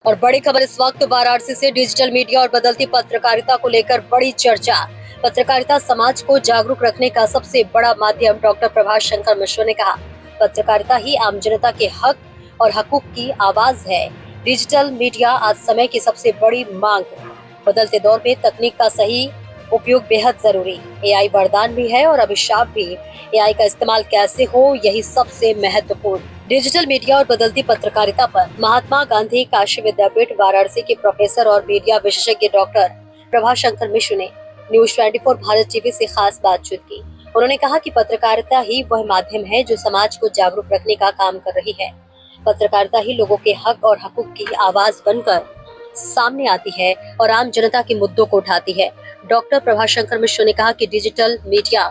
और बड़ी खबर इस वक्त वाराणसी से डिजिटल मीडिया और बदलती पत्रकारिता को लेकर बड़ी चर्चा। पत्रकारिता समाज को जागरूक रखने का सबसे बड़ा माध्यम, डॉक्टर प्रभाष शंकर मिश्र ने कहा। पत्रकारिता ही आम जनता के हक और हकूक की आवाज है। डिजिटल मीडिया आज समय की सबसे बड़ी मांग। बदलते दौर में तकनीक का सही उपयोग बेहद जरूरी। एआई वरदान भी है और अभिशाप भी। एआई का इस्तेमाल कैसे हो, यही सबसे महत्वपूर्ण। डिजिटल मीडिया और बदलती पत्रकारिता पर महात्मा गांधी काशी विद्यापीठ वाराणसी के प्रोफेसर और मीडिया विशेषज्ञ डॉक्टर प्रभाष शंकर मिश्र ने न्यूज 24 भारत टीवी से खास बातचीत की। उन्होंने कहा कि पत्रकारिता ही वह माध्यम है जो समाज को जागरूक रखने का काम कर रही है। पत्रकारिता ही लोगों के हक और हकूक की आवाज बनकर सामने आती है और आम जनता के मुद्दों को उठाती है। डॉक्टर प्रभाष शंकर मिश्र ने कहा कि डिजिटल मीडिया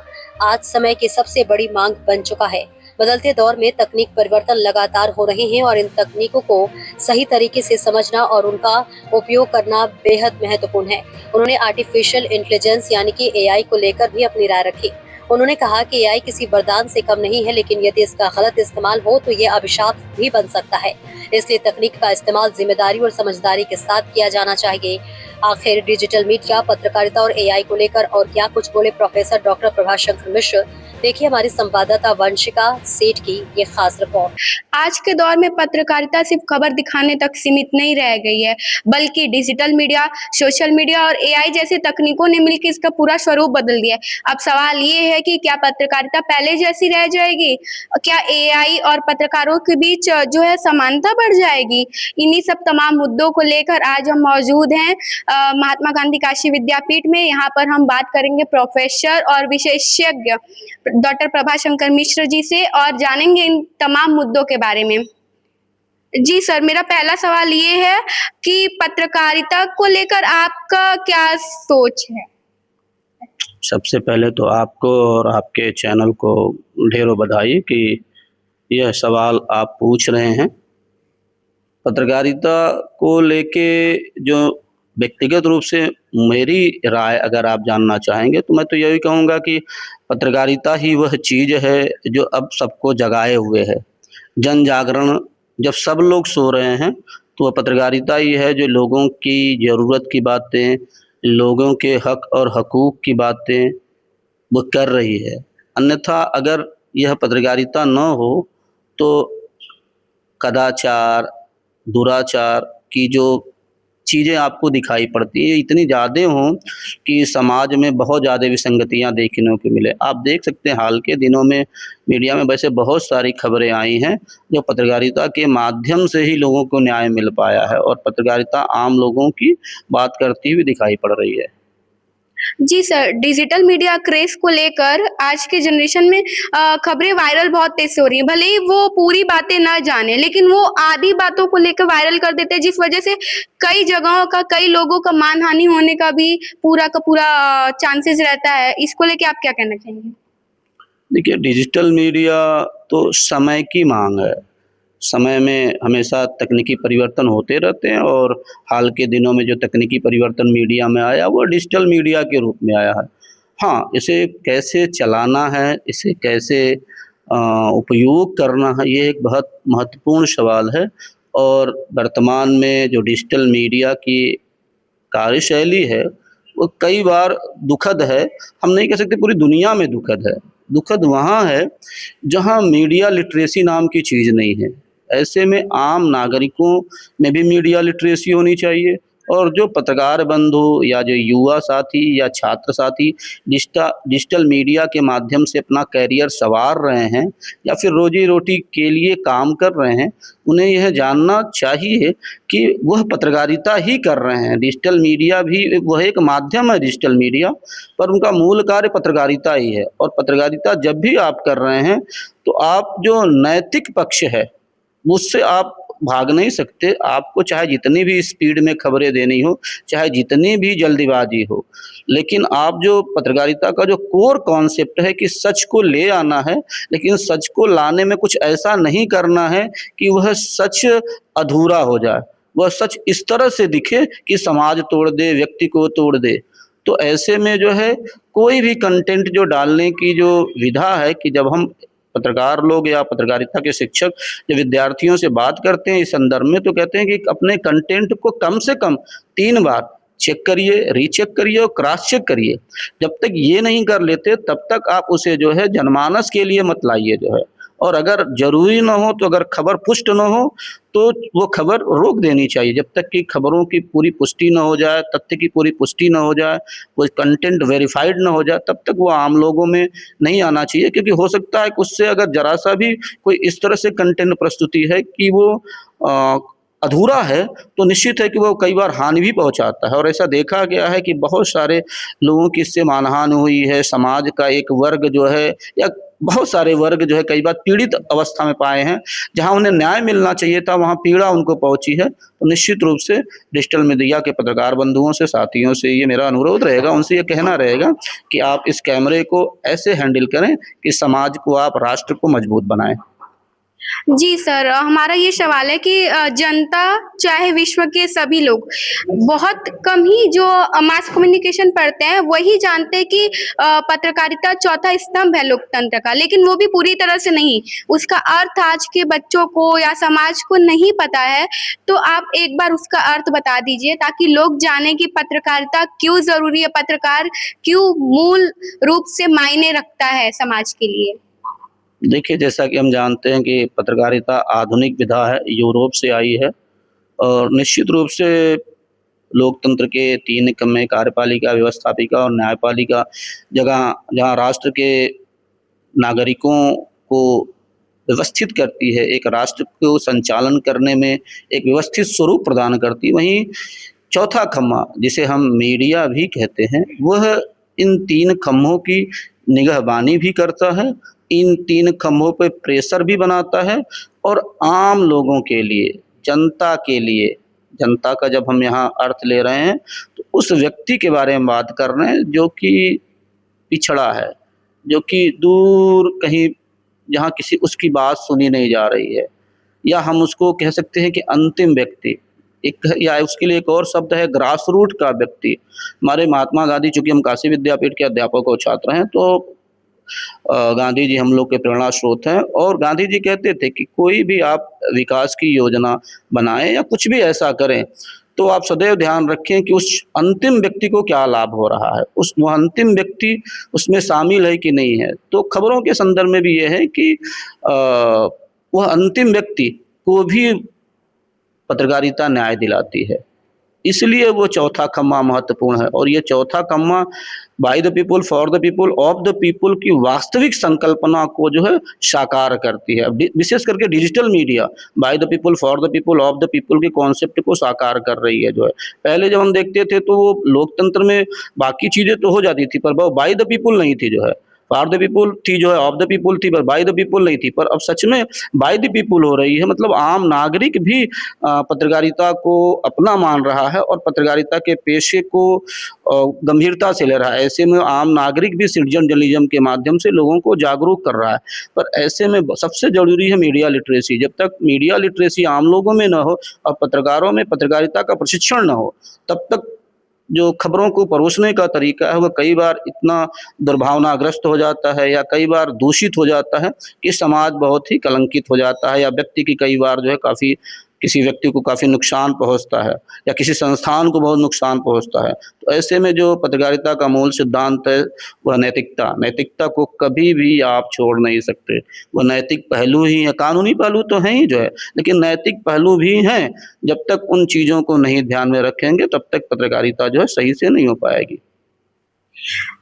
आज समय की सबसे बड़ी मांग बन चुका है। बदलते दौर में तकनीक परिवर्तन लगातार हो रहे हैं और इन तकनीकों को सही तरीके से समझना और उनका उपयोग करना बेहद महत्वपूर्ण है। उन्होंने आर्टिफिशियल इंटेलिजेंस यानी कि एआई को लेकर भी अपनी राय रखी। उन्होंने कहा कि एआई किसी वरदान से कम नहीं है, लेकिन यदि इसका गलत इस्तेमाल हो तो ये अभिशाप भी बन सकता है। इसलिए तकनीक का इस्तेमाल जिम्मेदारी और समझदारी के साथ किया जाना चाहिए। आखिर डिजिटल मीडिया, पत्रकारिता और एआई को लेकर और क्या कुछ बोले प्रोफेसर डॉक्टर प्रभाष शंकर मिश्र। देखिए हमारी संवाददाता वंशिका सेठ की ये खास रिपोर्ट। आज के दौर में पत्रकारिता सिर्फ खबर दिखाने तक सीमित नहीं रह गई है, बल्कि डिजिटल मीडिया, सोशल मीडिया और एआई जैसे तकनीकों ने मिलकर इसका पूरा स्वरूप बदल दिया है। अब सवाल ये है कि क्या पत्रकारिता पहले जैसी रह जाएगी? क्या एआई और पत्रकारों के बीच जो है समानता बढ़ जाएगी? इन्हीं सब तमाम मुद्दों को लेकर आज हम मौजूद हैं महात्मा गांधी काशी विद्यापीठ में। यहाँ पर हम बात करेंगे प्रोफेसर और विशेषज्ञ डॉक्टर प्रभाष शंकर मिश्र जी से और जानेंगे इन तमाम मुद्दों के बारे में। जी सर, मेरा पहला सवाल ये है कि पत्रकारिता को लेकर आपका क्या सोच है? सबसे पहले तो आपको और आपके चैनल को ढेरों बधाई कि यह सवाल आप पूछ रहे हैं। पत्रकारिता को लेके जो व्यक्तिगत रूप से मेरी राय अगर आप जानना चाहेंगे तो मैं तो यही कहूँगा कि पत्रकारिता ही वह चीज़ है जो अब सबको जगाए हुए है। जन जागरण, जब सब लोग सो रहे हैं तो वह पत्रकारिता ही है जो लोगों की ज़रूरत की बातें, लोगों के हक और हकूक़ की बातें वो कर रही है। अन्यथा अगर यह पत्रकारिता न हो तो कदाचार, दुराचार की जो चीज़ें आपको दिखाई पड़ती है इतनी ज़्यादा हों कि समाज में बहुत ज़्यादा विसंगतियाँ देखने को मिले। आप देख सकते हैं हाल के दिनों में मीडिया में वैसे बहुत सारी खबरें आई हैं जो पत्रकारिता के माध्यम से ही लोगों को न्याय मिल पाया है और पत्रकारिता आम लोगों की बात करती हुई दिखाई पड़ रही है। जी सर, डिजिटल मीडिया क्रेज को लेकर आज के जनरेशन में खबरें वायरल बहुत तेज से हो रही हैं। भले ही वो पूरी बातें ना जाने, लेकिन वो आधी बातों को लेकर वायरल कर देते हैं, जिस वजह से कई जगहों का, कई लोगों का मानहानि होने का भी पूरा का पूरा चांसेस रहता है। इसको लेके आप क्या कहना चाहेंगे? देखिए, डिजिटल मीडिया तो समय की मांग है। समय में हमेशा तकनीकी परिवर्तन होते रहते हैं और हाल के दिनों में जो तकनीकी परिवर्तन मीडिया में आया वो डिजिटल मीडिया के रूप में आया है। हाँ, इसे कैसे चलाना है, इसे कैसे उपयोग करना है, ये एक बहुत महत्वपूर्ण सवाल है। और वर्तमान में जो डिजिटल मीडिया की कार्यशैली है वो कई बार दुखद है। हम नहीं कह सकते पूरी दुनिया में दुखद है। दुखद वहाँ है जहाँ मीडिया लिटरेसी नाम की चीज़ नहीं है। ऐसे में आम नागरिकों में भी मीडिया लिटरेसी होनी चाहिए और जो पत्रकार बंधु या जो युवा साथी या छात्र साथी डिजिटल मीडिया के माध्यम से अपना करियर संवार रहे हैं या फिर रोजी रोटी के लिए काम कर रहे हैं, उन्हें यह जानना चाहिए कि वह पत्रकारिता ही कर रहे हैं। डिजिटल मीडिया भी वह एक माध्यम है, डिजिटल मीडिया, पर उनका मूल कार्य पत्रकारिता ही है। और पत्रकारिता जब भी आप कर रहे हैं तो आप जो नैतिक पक्ष है उससे आप भाग नहीं सकते। आपको चाहे जितनी भी स्पीड में खबरें देनी हो, चाहे जितनी भी जल्दीबाजी हो, लेकिन आप जो पत्रकारिता का जो कोर कॉन्सेप्ट है कि सच को ले आना है, लेकिन सच को लाने में कुछ ऐसा नहीं करना है कि वह सच अधूरा हो जाए, वह सच इस तरह से दिखे कि समाज तोड़ दे, व्यक्ति को तोड़ दे। तो ऐसे में जो है कोई भी कंटेंट जो डालने की जो विधा है कि जब हम पत्रकार लोग या पत्रकारिता के शिक्षक जब विद्यार्थियों से बात करते हैं इस संदर्भ में, तो कहते हैं कि अपने कंटेंट को कम से कम 3 बार चेक करिए, रीचेक करिए और क्रॉस चेक करिए। जब तक ये नहीं कर लेते तब तक आप उसे जो है जनमानस के लिए मत लाइए जो है। और अगर ज़रूरी ना हो, तो अगर खबर पुष्ट ना हो तो वो खबर रोक देनी चाहिए। जब तक कि खबरों की पूरी पुष्टि ना हो जाए, तथ्य की पूरी पुष्टि ना हो जाए, कोई कंटेंट वेरीफाइड ना हो जाए, तब तक वो आम लोगों में नहीं आना चाहिए। क्योंकि हो सकता है कि उससे अगर ज़रा-सा भी कोई इस तरह से कंटेंट प्रस्तुति है कि वो अधूरा है, तो निश्चित है कि वो कई बार हानि भी पहुँचाता है। और ऐसा देखा गया है कि बहुत सारे लोगों की इससे मानहानि हुई है। समाज का एक वर्ग जो है या बहुत सारे वर्ग जो है कई बार पीड़ित अवस्था में पाए हैं। जहाँ उन्हें न्याय मिलना चाहिए था, वहाँ पीड़ा उनको पहुँची है। तो निश्चित रूप से डिजिटल मीडिया के पत्रकार बंधुओं से, साथियों से ये मेरा अनुरोध रहेगा, उनसे ये कहना रहेगा कि आप इस कैमरे को ऐसे हैंडल करें कि समाज को, आप राष्ट्र को मजबूत बनाएँ। जी सर, हमारा ये सवाल है कि जनता चाहे विश्व के सभी लोग बहुत कम ही जो मास कम्युनिकेशन पढ़ते हैं वही जानते हैं कि पत्रकारिता चौथा स्तंभ है लोकतंत्र का, लेकिन वो भी पूरी तरह से नहीं। उसका अर्थ आज के बच्चों को या समाज को नहीं पता है, तो आप एक बार उसका अर्थ बता दीजिए ताकि लोग जाने कि पत्रकारिता क्यों ज़रूरी है, पत्रकार क्यों मूल रूप से मायने रखता है समाज के लिए। देखिए, जैसा कि हम जानते हैं कि पत्रकारिता आधुनिक विधा है, यूरोप से आई है और निश्चित रूप से लोकतंत्र के 3 कम्मे कार्यपालिका, व्यवस्थापिका और न्यायपालिका जगह जहाँ राष्ट्र के नागरिकों को व्यवस्थित करती है, एक राष्ट्र को संचालन करने में एक व्यवस्थित स्वरूप प्रदान करती है, वहीं चौथा खम्मा जिसे हम मीडिया भी कहते हैं, वह इन 3 खम्भों की निगहबानी भी करता है, इन 3 खम्भों पे प्रेशर भी बनाता है और आम लोगों के लिए, जनता के लिए, जनता का जब हम यहाँ अर्थ ले रहे हैं, तो उस व्यक्ति के बारे में बात कर रहे हैं जो कि पिछड़ा है, जो कि दूर कहीं जहाँ किसी उसकी बात सुनी नहीं जा रही है, या हम उसको कह सकते हैं कि अंतिम व्यक्ति, एक या उसके लिए एक और शब्द है ग्रास रूट का व्यक्ति। हमारे महात्मा गांधी, चूँकि हम काशी विद्यापीठ के अध्यापक और छात्र हैं, तो गांधी जी हम लोग के प्रेरणा स्रोत हैं और गांधी जी कहते थे कि कोई भी आप विकास की योजना बनाएँ या कुछ भी ऐसा करें, तो आप सदैव ध्यान रखें कि उस अंतिम व्यक्ति को क्या लाभ हो रहा है, वो अंतिम व्यक्ति उसमें शामिल है कि नहीं है। तो खबरों के संदर्भ में भी ये है कि वह अंतिम व्यक्ति को भी पत्रकारिता न्याय दिलाती है। इसलिए वो चौथा खम्मा महत्वपूर्ण है और ये चौथा खम्मा by the people, for the people, of the people की वास्तविक संकल्पना को जो है साकार करती है। विशेष करके digital media by the people, for the people, of the people के कॉन्सेप्ट को साकार कर रही है जो है। पहले जब हम देखते थे तो वो लोकतंत्र में बाकी चीज़ें तो हो जाती थी, पर वो बाय द पीपल नहीं थी जो है। फॉर द पीपल थी जो है, ऑफ द पीपल थी, पर बाय द पीपल नहीं थी। पर अब सच में बाय द पीपल हो रही है, मतलब आम नागरिक भी पत्रकारिता को अपना मान रहा है और पत्रकारिता के पेशे को गंभीरता से ले रहा है। ऐसे में आम नागरिक भी सिटीजन जर्नलिज्म के माध्यम से लोगों को जागरूक कर रहा है। पर ऐसे में सबसे ज़रूरी है मीडिया लिटरेसी। जब तक मीडिया लिटरेसी आम लोगों में न हो और पत्रकारों में पत्रकारिता का प्रशिक्षण न हो, तब तक जो खबरों को परोसने का तरीका है वह कई बार इतना दुर्भावनाग्रस्त हो जाता है या कई बार दूषित हो जाता है कि समाज बहुत ही कलंकित हो जाता है या व्यक्ति की कई बार जो है काफ़ी किसी व्यक्ति को काफ़ी नुकसान पहुंचता है या किसी संस्थान को बहुत नुकसान पहुंचता है। तो ऐसे में जो पत्रकारिता का मूल सिद्धांत है वह नैतिकता को कभी भी आप छोड़ नहीं सकते। वह नैतिक पहलू ही है, कानूनी पहलू तो हैं ही जो है, लेकिन नैतिक पहलू भी हैं। जब तक उन चीज़ों को नहीं ध्यान में रखेंगे तब तक पत्रकारिता जो है सही से नहीं हो पाएगी।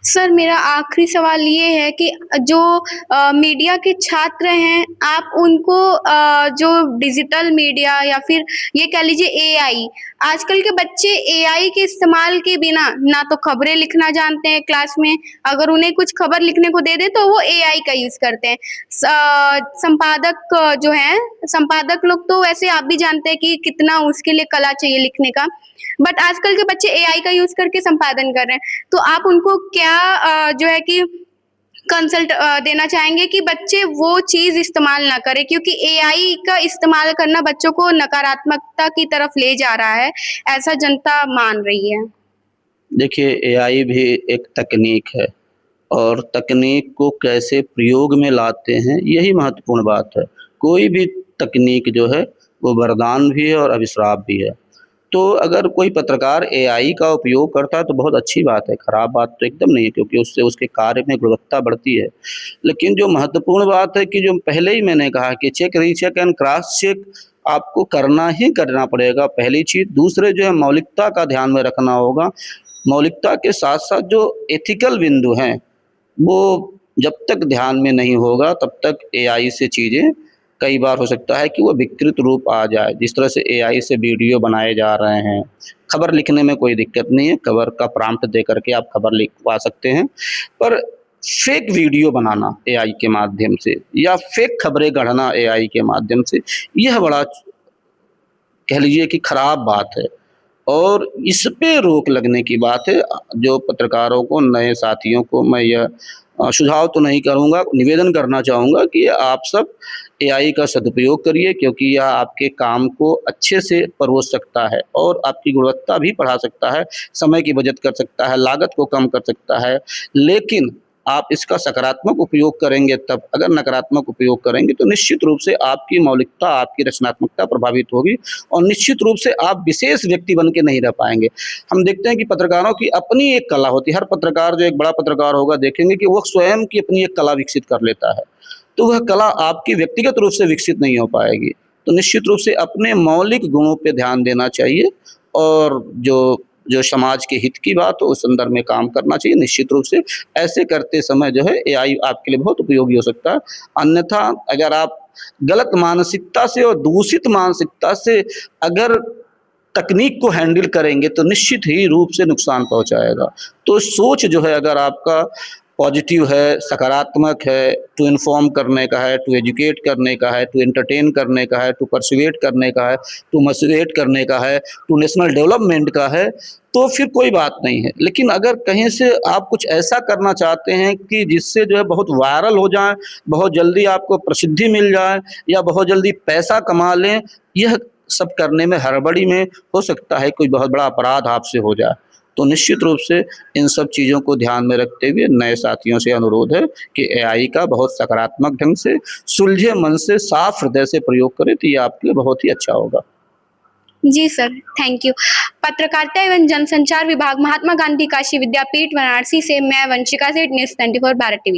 सर, मेरा आखिरी सवाल ये है कि जो मीडिया के छात्र हैं, आप उनको जो डिजिटल मीडिया या फिर ये कह लीजिए एआई, आजकल के बच्चे एआई के इस्तेमाल के बिना ना तो खबरें लिखना जानते हैं क्लास में, अगर उन्हें कुछ खबर लिखने को दे दे तो वो एआई का यूज़ करते हैं। संपादक जो हैं, संपादक लोग तो वैसे आप भी जानते हैं कि कितना उसके लिए कला चाहिए लिखने का, बट आजकल के बच्चे एआई का यूज़ करके संपादन कर रहे हैं। तो आप उनको क्या जो है कि कंसल्ट देना चाहेंगे कि बच्चे वो चीज़ इस्तेमाल ना करें, क्योंकि एआई का इस्तेमाल करना बच्चों को नकारात्मकता की तरफ ले जा रहा है, ऐसा जनता मान रही है। देखिए, एआई भी एक तकनीक है और तकनीक को कैसे प्रयोग में लाते हैं, यही महत्वपूर्ण बात है। कोई भी तकनीक जो है वो वरदान भी है और अभिशाप भी है। तो अगर कोई पत्रकार एआई का उपयोग करता है तो बहुत अच्छी बात है, खराब बात तो एकदम नहीं है, क्योंकि उससे उसके कार्य में गुणवत्ता बढ़ती है। लेकिन जो महत्वपूर्ण बात है कि जो पहले ही मैंने कहा कि check, recheck and cross check आपको करना ही करना पड़ेगा, पहली चीज़। दूसरे जो है मौलिकता का ध्यान में रखना होगा। मौलिकता के साथ-साथ जो एथिकल बिंदु हैं, वो जब तक ध्यान में नहीं होगा तब तक एआई से चीज़ें कई बार हो सकता है कि वो विकृत रूप आ जाए। जिस तरह से एआई से वीडियो बनाए जा रहे हैं। खबर लिखने में कोई दिक्कत नहीं है, खबर का प्रॉम्प्ट दे करके आप खबर लिखवा सकते हैं। पर फेक वीडियो बनाना एआई के माध्यम से या फेक खबरें गढ़ना एआई के माध्यम से, यह बड़ा कह लीजिए कि खराब बात है। और इस पे रोक लगने की बात है। जो पत्रकारों को, नए साथियों को मैं यह सुझाव तो नहीं करूँगा, निवेदन करना चाहूँगा कि आप सब एआई का सदुपयोग करिए, क्योंकि यह आपके काम को अच्छे से परोस सकता है और आपकी गुणवत्ता भी बढ़ा सकता है, समय की बचत कर सकता है, लागत को कम कर सकता है। लेकिन आप इसका सकारात्मक उपयोग करेंगे तब, अगर नकारात्मक उपयोग करेंगे तो निश्चित रूप से आपकी मौलिकता, आपकी रचनात्मकता प्रभावित होगी और निश्चित रूप से आप विशेष व्यक्ति बन के नहीं रह पाएँगे। हम देखते हैं कि पत्रकारों की अपनी एक कला होती है। हर पत्रकार जो एक बड़ा पत्रकार होगा, देखेंगे कि वो स्वयं की अपनी एक कला विकसित कर लेता है। तो वह कला आपकी व्यक्तिगत रूप से विकसित नहीं हो पाएगी। तो निश्चित रूप से अपने मौलिक गुणों पे ध्यान देना चाहिए और जो जो समाज के हित की बात हो उस संदर्भ में काम करना चाहिए। निश्चित रूप से ऐसे करते समय जो है एआई आपके लिए बहुत उपयोगी हो सकता है। अन्यथा अगर आप गलत मानसिकता से और दूषित मानसिकता से अगर तकनीक को हैंडल करेंगे तो निश्चित ही रूप से नुकसान पहुँचाएगा। तो सोच जो है अगर आपका पॉजिटिव है, सकारात्मक है, टू इन्फॉर्म करने का है, टू एजुकेट करने का है, टू एंटरटेन करने का है, टू पर्सुएट करने का है, टू मोटिवेट करने का है, टू नेशनल डेवलपमेंट का है, तो फिर कोई बात नहीं है। लेकिन अगर कहीं से आप कुछ ऐसा करना चाहते हैं कि जिससे जो है बहुत वायरल हो जाए, बहुत जल्दी आपको प्रसिद्धि मिल जाए या बहुत जल्दी पैसा कमा लें, यह सब करने में हड़बड़ी में हो सकता है कोई बहुत बड़ा अपराध आपसे हो जाए। तो निश्चित रूप से इन सब चीज़ों को ध्यान में रखते हुए नए साथियों से अनुरोध है कि एआई का बहुत सकारात्मक ढंग से, सुलझे मन से, साफ हृदय से प्रयोग करें, तो ये आपके लिए बहुत ही अच्छा होगा। जी सर, थैंक यू। पत्रकारिता एवं जनसंचार विभाग, महात्मा गांधी काशी विद्यापीठ, वाराणसी से मैं वंशिका सेठ, न्यूज़ 24 भारत टीवी।